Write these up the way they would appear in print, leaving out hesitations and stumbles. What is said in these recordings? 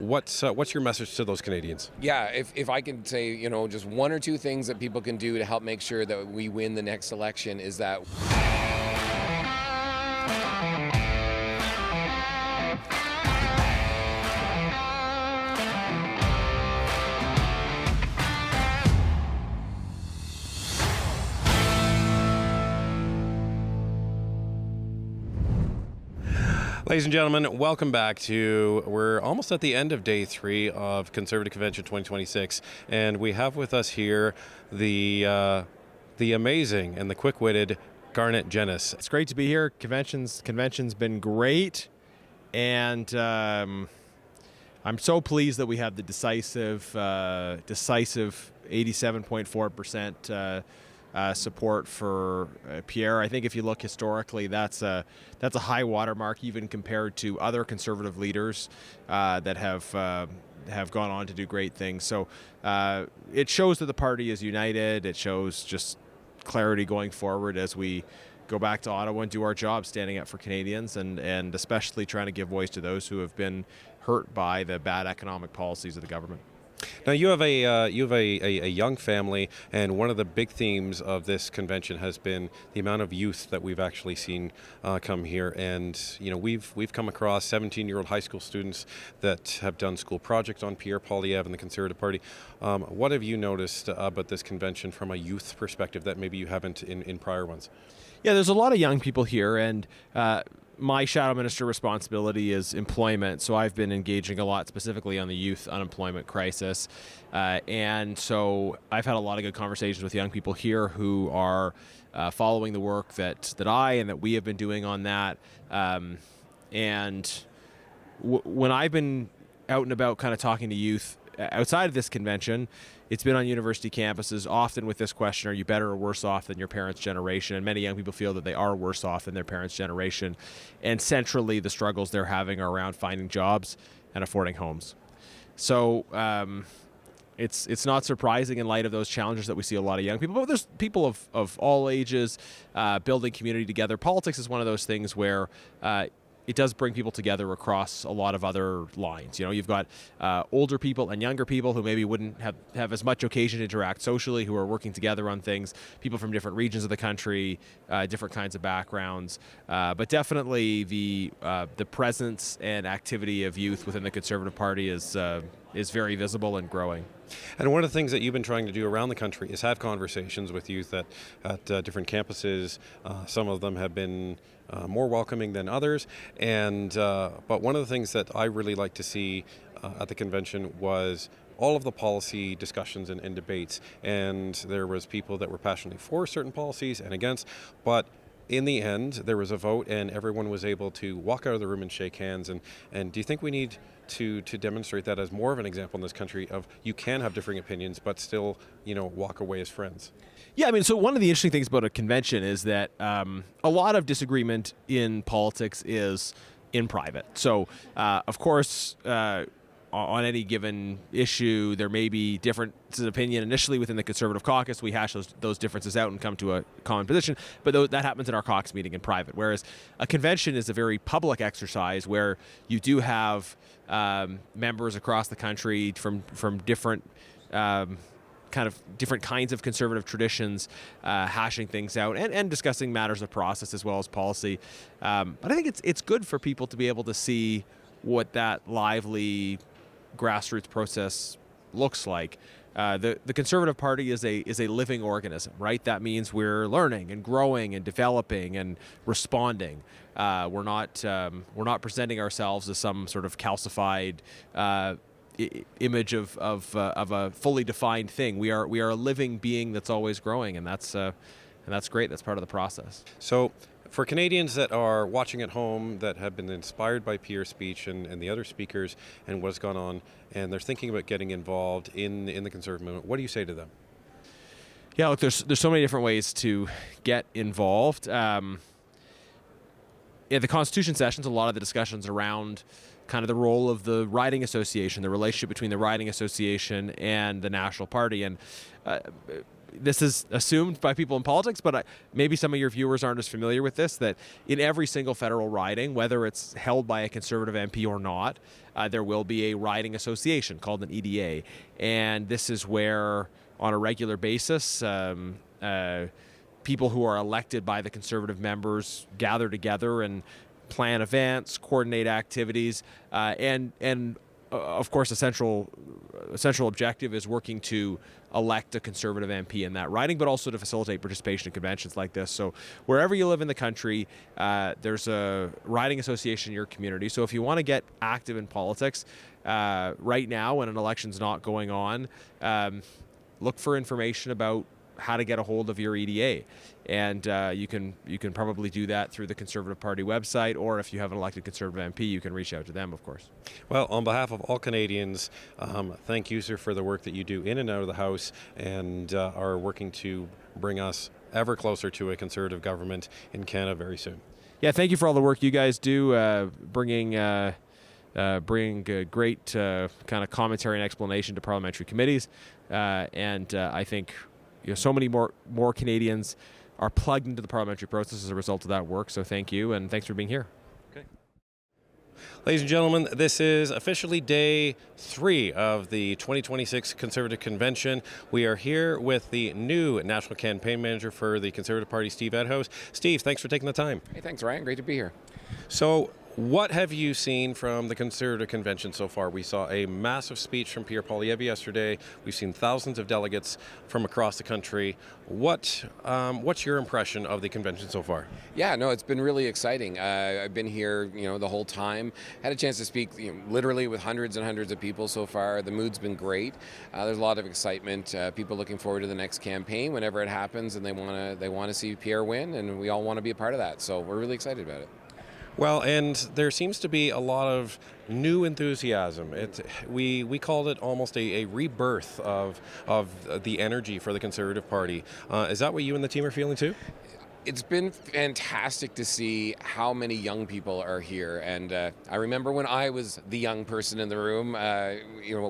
what's your message to those Canadians? Yeah, if I can say, just one or two things that people can do to help make sure that we win the next election is that... Ladies and gentlemen, welcome back we're almost at the end of day 3 of Conservative Convention 2026, and we have with us here the amazing and the quick-witted Garnett Genuis. It's great to be here. Convention's been great, and I'm so pleased that we have the decisive 87.4% support for Pierre. I think if you look historically, that's a high watermark, even compared to other Conservative leaders that have gone on to do great things. So it shows that the party is united. It shows just clarity going forward as we go back to Ottawa and do our job, standing up for Canadians and especially trying to give voice to those who have been hurt by the bad economic policies of the government. Now you have a young family, and one of the big themes of this convention has been the amount of youth that we've actually seen come here. And we've come across 17-year-old high school students that have done school projects on Pierre Poilievre and the Conservative Party. What have you noticed about this convention from a youth perspective that maybe you haven't in prior ones? Yeah, there's a lot of young people here, and my shadow minister responsibility is employment, so I've been engaging a lot specifically on the youth unemployment crisis. And so I've had a lot of good conversations with young people here who are following the work that I and that we have been doing on that. When I've been out and about kind of talking to youth outside of this convention, it's been on university campuses, often with this question, are you better or worse off than your parents' generation? And many young people feel that they are worse off than their parents' generation. And centrally, the struggles they're having are around finding jobs and affording homes. So it's not surprising in light of those challenges that we see a lot of young people. But there's people of all ages building community together. Politics is one of those things where it does bring people together across a lot of other lines. You've got older people and younger people who maybe wouldn't have as much occasion to interact socially, who are working together on things, people from different regions of the country, different kinds of backgrounds. But definitely the presence and activity of youth within the Conservative Party is very visible and growing. And one of the things that you've been trying to do around the country is have conversations with youth at different campuses. Some of them have been more welcoming than others. But one of the things that I really like to see at the convention was all of the policy discussions and debates. And there was people that were passionately for certain policies and against, but in the end, there was a vote and everyone was able to walk out of the room and shake hands. And do you think we need to demonstrate that as more of an example in this country of you can have differing opinions but still, walk away as friends? Yeah, so one of the interesting things about a convention is that a lot of disagreement in politics is in private. So, of course, on any given issue, there may be differences of opinion. Initially within the Conservative caucus, we hash those differences out and come to a common position, but that happens in our caucus meeting in private, whereas a convention is a very public exercise where you do have members across the country from different different kinds of conservative traditions hashing things out and discussing matters of process as well as policy. But I think it's good for people to be able to see what that lively grassroots process looks like. The Conservative Party is a living organism, right? That means we're learning and growing and developing and responding. We're not presenting ourselves as some sort of calcified image of a fully defined thing. We are a living being that's always growing, and that's great. That's part of the process. So, for Canadians that are watching at home that have been inspired by Pierre's speech and the other speakers and what's gone on, and they're thinking about getting involved in the Conservative movement, what do you say to them? Yeah, look, there's so many different ways to get involved. At the Constitution sessions, a lot of the discussions around kind of the role of the riding association, the relationship between the riding association and the National Party. And this is assumed by people in politics, but maybe some of your viewers aren't as familiar with this, that in every single federal riding, whether it's held by a Conservative MP or not, there will be a riding association called an EDA. And this is where, on a regular basis, people who are elected by the Conservative members gather together and plan events, coordinate activities, and of course, a central objective is working to elect a Conservative MP in that riding, but also to facilitate participation in conventions like this. So wherever you live in the country, there's a riding association in your community. So if you want to get active in politics right now when an election's not going on, look for information about how to get a hold of your EDA. And you can probably do that through the Conservative Party website, or if you have an elected Conservative MP, you can reach out to them, of course. Well, on behalf of all Canadians, thank you, sir, for the work that you do in and out of the House, and are working to bring us ever closer to a Conservative government in Canada very soon. Yeah, thank you for all the work you guys do, bringing great kind of commentary and explanation to parliamentary committees, and I think so many more Canadians are plugged into the parliamentary process as a result of that work. So thank you, and thanks for being here. Okay. Ladies and gentlemen, this is officially day 3 of the 2026 Conservative Convention. We are here with the new National Campaign Manager for the Conservative Party, Steve Outhouse. Steve, thanks for taking the time. Hey, thanks, Ryan. Great to be here. So, what have you seen from the Conservative Convention so far? We saw a massive speech from Pierre Poilievre yesterday. We've seen thousands of delegates from across the country. What's your impression of the convention so far? Yeah, no, it's been really exciting. I've been here, the whole time. Had a chance to speak, literally with hundreds and hundreds of people so far. The mood's been great. There's a lot of excitement. People looking forward to the next campaign whenever it happens, and they want to see Pierre win, and we all want to be a part of that. So we're really excited about it. Well, and there seems to be a lot of new enthusiasm. We called it almost a rebirth of the energy for the Conservative Party. Is that what you and the team are feeling too? It's been fantastic to see how many young people are here, and I remember when I was the young person in the room,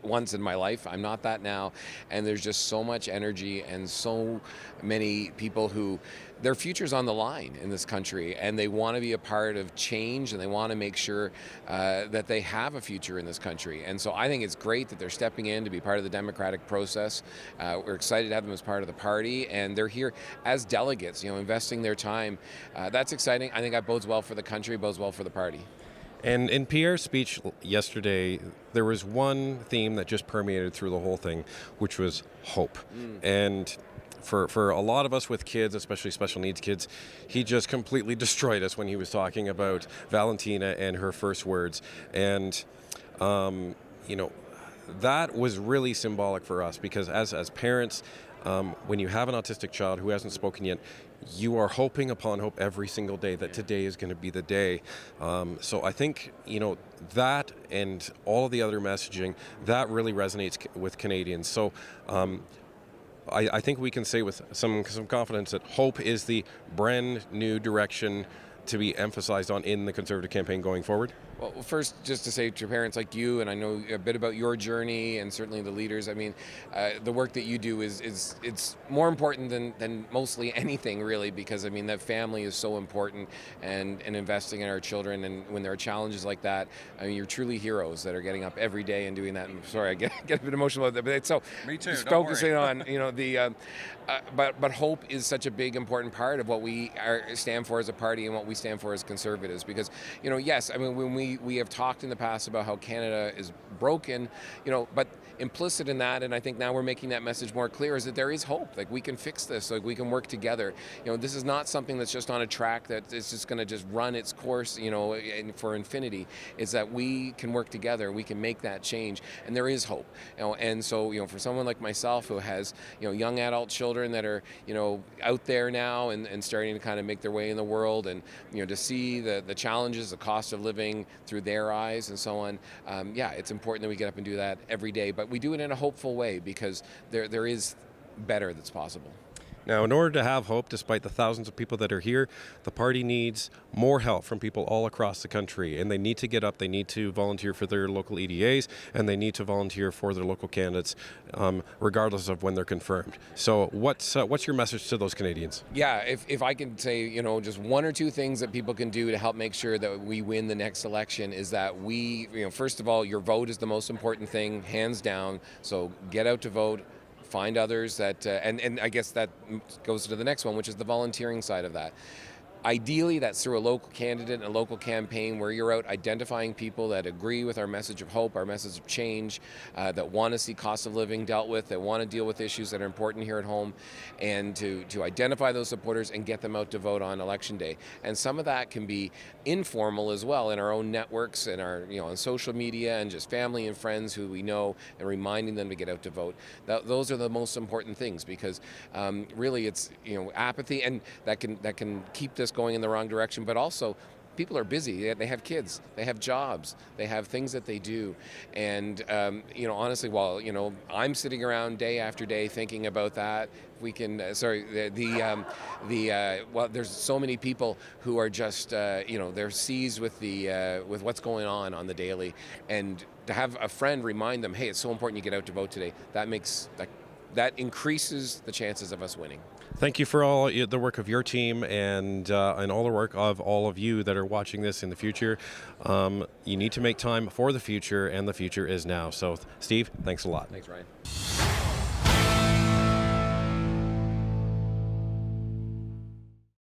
once in my life. I'm not that now, and there's just so much energy and so many people who their future's on the line in this country, and they want to be a part of change, and they want to make sure that they have a future in this country. And so I think it's great that they're stepping in to be part of the democratic process. We're excited to have them as part of the party, and they're here as delegates, investing their time. That's exciting. I think that bodes well for the country, bodes well for the party. And in Pierre's speech yesterday, there was one theme that just permeated through the whole thing, which was hope. And for a lot of us with kids, especially special needs kids, he just completely destroyed us when he was talking about Valentina and her first words. And, that was really symbolic for us, because as parents, when you have an autistic child who hasn't spoken yet, you are hoping upon hope every single day that today is going to be the day. So I think, that and all of the other messaging, that really resonates with Canadians. So I think we can say with some confidence that hope is the brand new direction to be emphasized on in the Conservative campaign going forward? Well, first, just to say to parents like you, and I know a bit about your journey, and certainly the leaders. I mean, the work that you do is it's more important than mostly anything, really, because I mean that family is so important, and investing in our children. And when there are challenges like that, I mean, you're truly heroes that are getting up every day and doing that. And sorry, I get a bit emotional about that, but it's so me too. Just focusing on the. But hope is such a big, important part of what we stand for as a party and what we stand for as Conservatives. Because, yes, I mean, when we have talked in the past about how Canada is broken, but implicit in that, and I think now we're making that message more clear, is that there is hope. Like, we can fix this. Like, we can work together. This is not something that's just on a track that is just going to just run its course, for infinity. It's that we can work together. We can make that change, and there is hope. And so, for someone like myself who has, young adult children that are, out there now and starting to kind of make their way in the world, and, to see the challenges, the cost of living through their eyes and so on, it's important that we get up and do that every day. But we do it in a hopeful way, because there is better that's possible. Now, in order to have hope, despite the thousands of people that are here, the party needs more help from people all across the country. And they need to get up, they need to volunteer for their local EDAs, and they need to volunteer for their local candidates, regardless of when they're confirmed. So what's your message to those Canadians? Yeah, if I can say, just one or two things that people can do to help make sure that we win the next election is that we, first of all, your vote is the most important thing, hands down. So get out to vote. Find others that, and I guess that goes to the next one, which is the volunteering side of that. Ideally, that's through a local candidate and a local campaign where you're out identifying people that agree with our message of hope, our message of change, that want to see cost of living dealt with, that want to deal with issues that are important here at home, and to identify those supporters and get them out to vote on Election Day. And some of that can be informal as well in our own networks and our, on social media and just family and friends who we know, and reminding them to get out to vote. Those are the most important things, because really it's apathy, and that can keep this going in the wrong direction, but also people are busy. They have kids, they have jobs, they have things that they do, and honestly, while I'm sitting around day after day thinking about that, we can well, there's so many people who are just they're seized with with what's going on the daily, and to have a friend remind them, hey, it's so important you get out to vote today, that increases the chances of us winning. Thank you for all the work of your team and all the work of all of you that are watching this in the future. You need to make time for the future, and the future is now. So, Steve, thanks a lot. Thanks, Ryan.